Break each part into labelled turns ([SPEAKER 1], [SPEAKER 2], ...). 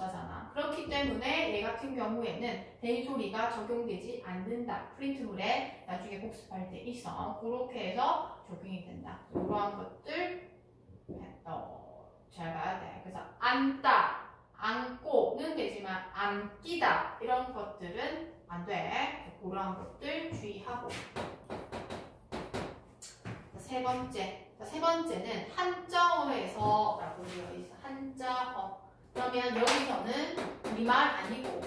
[SPEAKER 1] 동사잖아. 그렇기 때문에 얘 같은 경우에는 된소리가 적용되지 않는다. 프린트물에 나중에 복습할 때 있어. 그렇게 해서 적용이 된다. 이러한 것들 잘 봐야 돼. 그래서 앉다, 앉고는 되지만 앉기다 이런 것들은 안 돼. 그러한 것들 주의하고. 세 번째는 한자어에서 라고 되어 있어. 한자어. 그러면 여기서는 우리말 아니고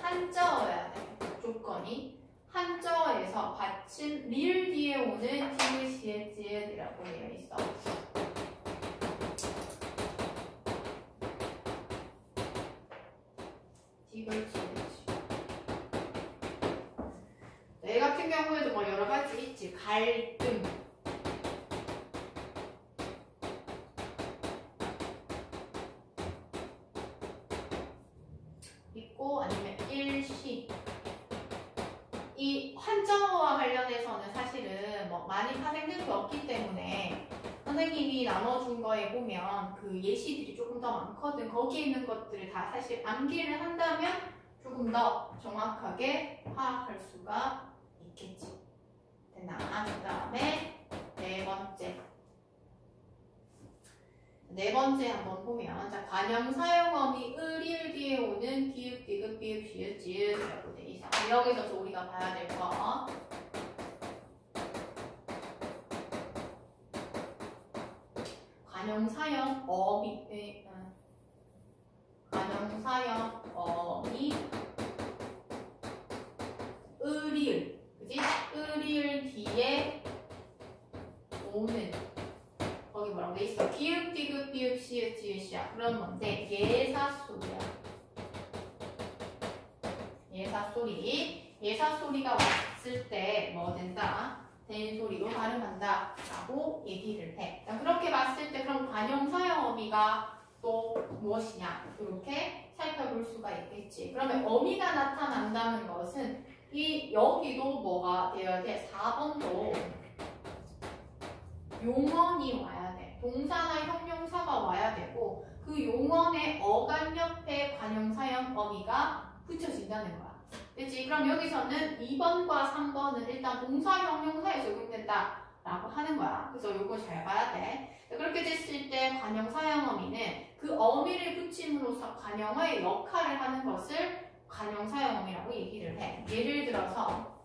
[SPEAKER 1] 한자어여야 돼. 조건이. 한자어에서 받침 리을 뒤에 오는 디귿, 시읒, 지읒이라고 되어 있어. 디귿, 시읒. 얘 같은 경우에도 뭐 여러 가지 있지. 갈등. 있고 아니면 일시. 이 한자어와 관련해서는 사실은 뭐 많이 파생된 게 없기 때문에 선생님이 나눠준 거에 보면 그 예시들이 조금 더 많거든. 거기에 있는 것들을 다 사실 암기를 한다면 조금 더 정확하게 파악할 수가 있겠지. 됐나? 그 다음에 네 번째 한번 보면 자 관형 사용어미 을이을 뒤에 오는 디귿, 디귿, 비읍, 시읒, 지읒이라고 돼 있어. 여기서 우리가 봐야 될 거. 관형 사용 어미 관형 사용 어미 을이을, 그지? 을이을 뒤에 오는 거기 뭐라고 돼 있어? 기읍, 디귿, 비읍, 시읒, 지읒이야. 그럼 뭔데? 예사소리야. 예사소리. 예사소리가 왔을 때 뭐 된다? 된소리로 발음한다 라고 얘기를 해. 자, 그렇게 봤을 때 그럼 관형사형 어미가 또 무엇이냐? 이렇게 살펴볼 수가 있겠지. 그러면 어미가 나타난다는 것은 이 여기도 뭐가 되어야 돼? 4번도 용언이 와야 돼. 동사나 형용사가 와야 되고 그 용언의 어간 옆에 관형사형 어미가 붙여진다는 거야. 그치? 그럼 여기서는 2번과 3번은 일단 동사 형용사에 적용된다 라고 하는 거야. 그래서 요거 잘 봐야 돼. 그렇게 됐을 때 관형사형 어미는 그 어미를 붙임으로써 관형어의 역할을 하는 것을 관형사형 어미라고 얘기를 해. 예를 들어서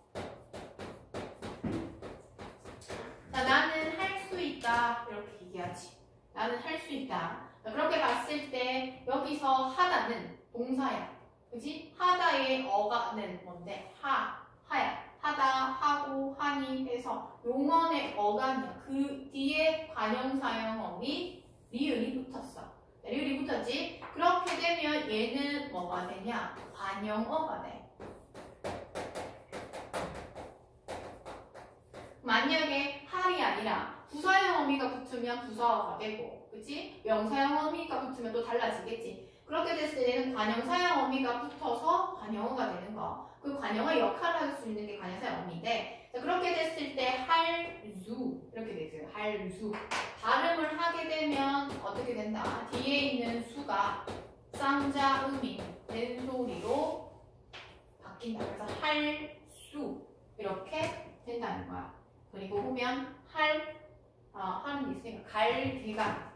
[SPEAKER 1] 자, 나는 할 수 있다 이렇게 얘기하지. 나는 할 수 있다. 자, 그렇게 봤을 때 여기서 하다는 동사야. 그지? 하다의 어가는 뭔데? 하야. 하다, 하고, 하니 해서 용언의 어간이야. 그 뒤에 관형사형 어미 리을이 붙었어. 리을이 붙었지? 그렇게 되면 얘는 뭐가 되냐? 관형어가 돼. 만약에 할이 아니라 부사형 어미가 붙으면 부사어가 되고, 그치? 명사형 어미가 붙으면 또 달라지겠지. 그렇게 됐을 때는 관형사형 어미가 붙어서 관형어가 되는 거. 그 관형어의 역할을 할 수 있는 게 관형사형 어미인데, 자, 그렇게 됐을 때 할수 이렇게 되죠. 할수. 발음을 하게 되면 어떻게 된다? 뒤에 있는 수가 쌍자음인 된소리로 바뀐다. 그래서 할수 이렇게 된다는 거야. 그리고 보면 할은 있으니까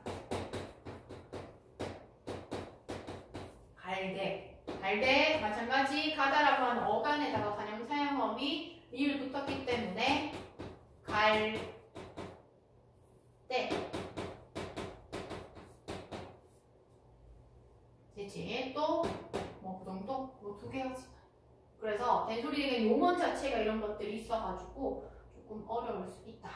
[SPEAKER 1] 갈대 마찬가지 가다라고 하는 어간에다가 관형사형 어미 리을 붙었기 때문에 갈대. 됐지? 또 뭐 그 정도? 뭐 2개가지. 그래서 된소리에는 용언 자체가 이런 것들이 있어가지고 조금 어려울 수 있다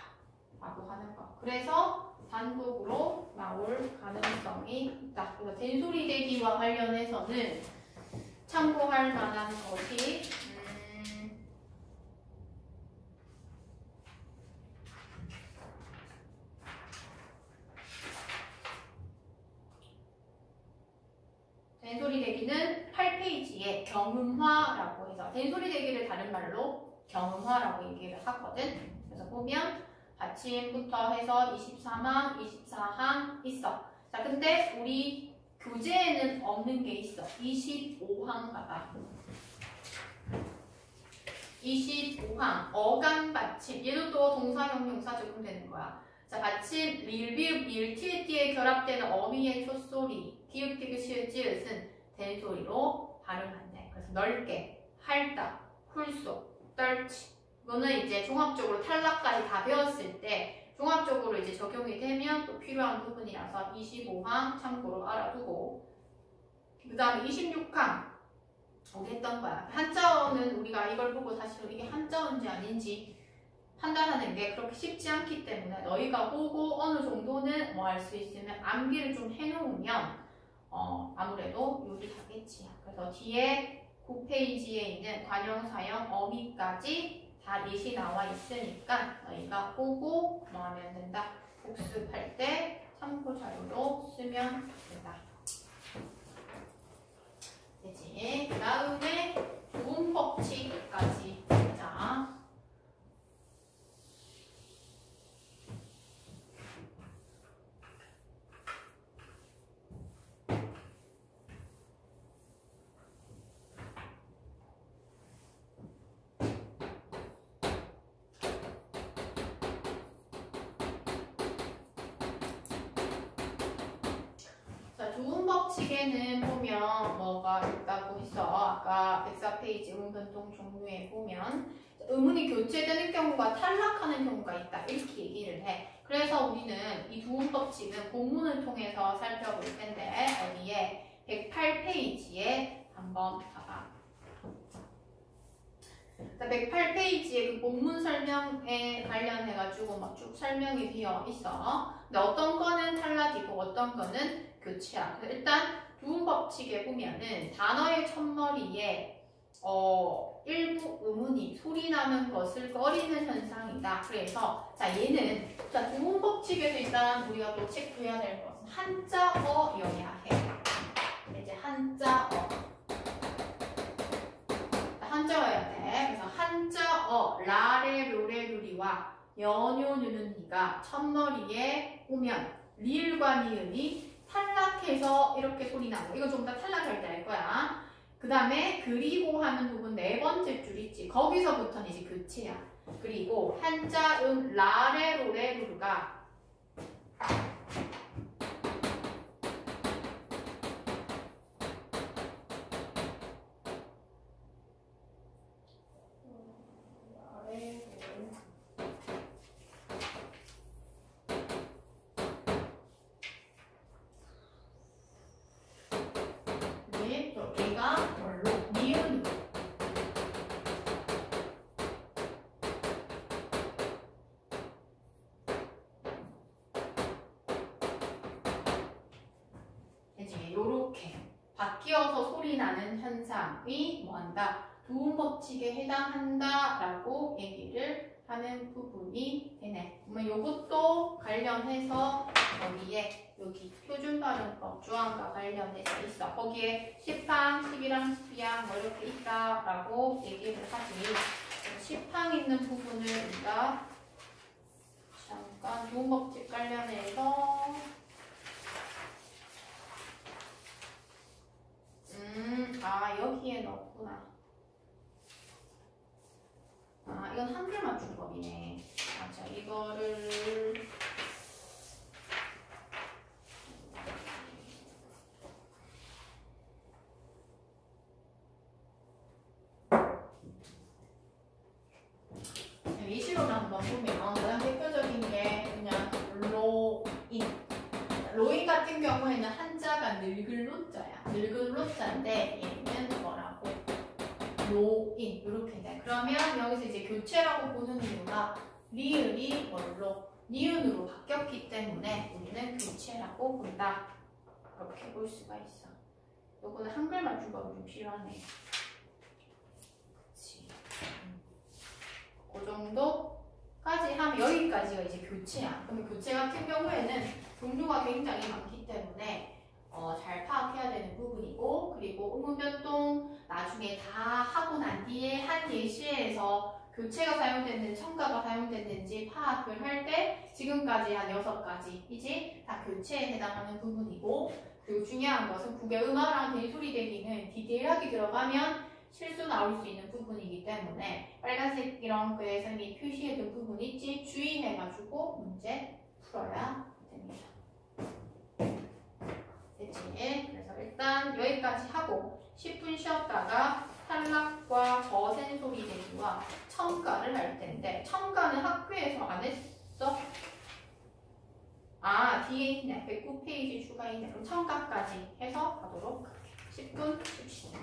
[SPEAKER 1] 라고 하는 거. 그래서 단독으로 나올 가능성이 있다. 그래서 된소리 대기와 관련해서는 참고할 만한 것이 된소리 대기는 8페이지에 경음화라고 해서 된소리 대기를 다른 말로 경음화라고 얘기를 하거든. 그래서 보면 받침부터 해서 24항, 24항 있어. 자, 근데 우리 교재에는 없는 게 있어. 25항 봐봐. 25항 어감 받침. 얘도 또 동사형 용사 적용되는 거야. 자, 받침 리을 비읍 리을 티읕 결합되는 어미의 숏소리 기읍 디귿 시읒 찌읒은 된소리로 발음한대. 그래서 넓게, 할다, 훌속, 떨치. 이거는 이제 종합적으로 탈락까지 다 배웠을 때 종합적으로 이제 적용이 되면 또 필요한 부분이라서 25항 참고로 알아두고, 그 다음에 26항 우리 했던 거야. 한자어는 우리가 이걸 보고 사실 이게 한자어인지 아닌지 판단하는 게 그렇게 쉽지 않기 때문에 너희가 보고 어느 정도는 뭐 할 수 있으면 암기를 좀 해놓으면 아무래도 요리 가겠지. 그래서 뒤에 9페이지에 있는 관형사형 어미까지 다 예시 나와 있으니까 너희가 보고 뭐 하면 된다. 복습할 때 참고 자료로 쓰면 된다. 되지? 그 다음에 도움법칙까지 보자. 도움법칙에는 보면 뭐가 있다고 했어. 아까 104페이지 의문변동 종류에 보면 의문이 교체되는 경우가 탈락하는 경우가 있다. 이렇게 얘기를 해. 그래서 우리는 이 도움법칙은 본문을 통해서 살펴볼 텐데 어디에 108페이지에 한번 봐봐. 108페이지에 그 본문 설명에 관련해가지고 막 쭉 설명이 되어 있어. 근데 어떤 거는 탈락이고 어떤 거는 교체야. 일단 도움법칙에 보면은 단어의 첫머리에 일부 의문이 소리 나는 것을 꺼리는 현상이다. 그래서 자 얘는 자 도움법칙에서 일단 우리가 또 체크해야 될 것은 한자어여야 해. 이제 한자어. 한자어여야 돼. 그래서 한자어 라레 로레 루리와 연요 누는 니가 첫머리에 오면 리을과 니은이 탈락해서 이렇게 소리 나고 이거 좀 더 탈락할 때 할 거야. 그 다음에 그리고 하는 부분 네 번째 줄 있지. 거기서부터는 이제 교체야. 그리고 한자 라레 로레 루르가 요렇게 바뀌어서 소리 나는 현상이 뭐한다? 도움법칙에 해당한다 라고 얘기를 하는 부분이 되네. 그러면 요것도 관련해서 거기에 여기 표준발음법 조항과 관련해서 있어. 거기에 10항, 11항, 12항 뭐 이렇게 있다라고 얘기를 하지. 10항 있는 부분을 우리가 잠깐 도움법칙 관련해서 여기에 넣었구나. 이건 한글 맞춤법이네. 자, 이거를 예시로 한번 보면 가장 대표적인 게 그냥 로인. 로인 같은 경우에는 한자가 늙을 로자야. 늙을 로자인데 얘는 뭐라고? 로인 이렇게 돼. 그러면 여기서 이제 교체라고 보는 이유가 리을이 뭘로? 니은으로 바뀌었기 때문에 우리는 교체라고 본다. 이렇게 볼 수가 있어. 요거는 한글 맞춤법이 좀 필요하네. 그치. 그 정도까지 하면 여기까지가 이제 교체야. 그러면 교체 같은 경우에는 종류가 굉장히 많기 때문에 잘 파악해야 되는 부분이고, 그리고 의문변동 나중에 다 하고 난 뒤에 한 예시에서 교체가 사용됐는지 첨가가 사용됐는지 파악을 할 때 지금까지 한 6가지이지 다 교체에 해당하는 부분이고, 그리고 중요한 것은 국외음화랑 대소리 대기는 디테일하게 들어가면 실수 나올 수 있는 부분이기 때문에 빨간색 이런 거에서 이미 표시해둔 부분 있지? 주의해가지고 문제 풀어야 됩니다. 됐지? 그래서 일단 여기까지 하고 10분 쉬었다가 탈락과 거센소리 대기와 첨가를 할 텐데 첨가는 학교에서 안 했어? 아 뒤에 있네. 109페이지 추가있네. 그럼 첨가까지 해서 가도록 할게요. 10분 쉽시다.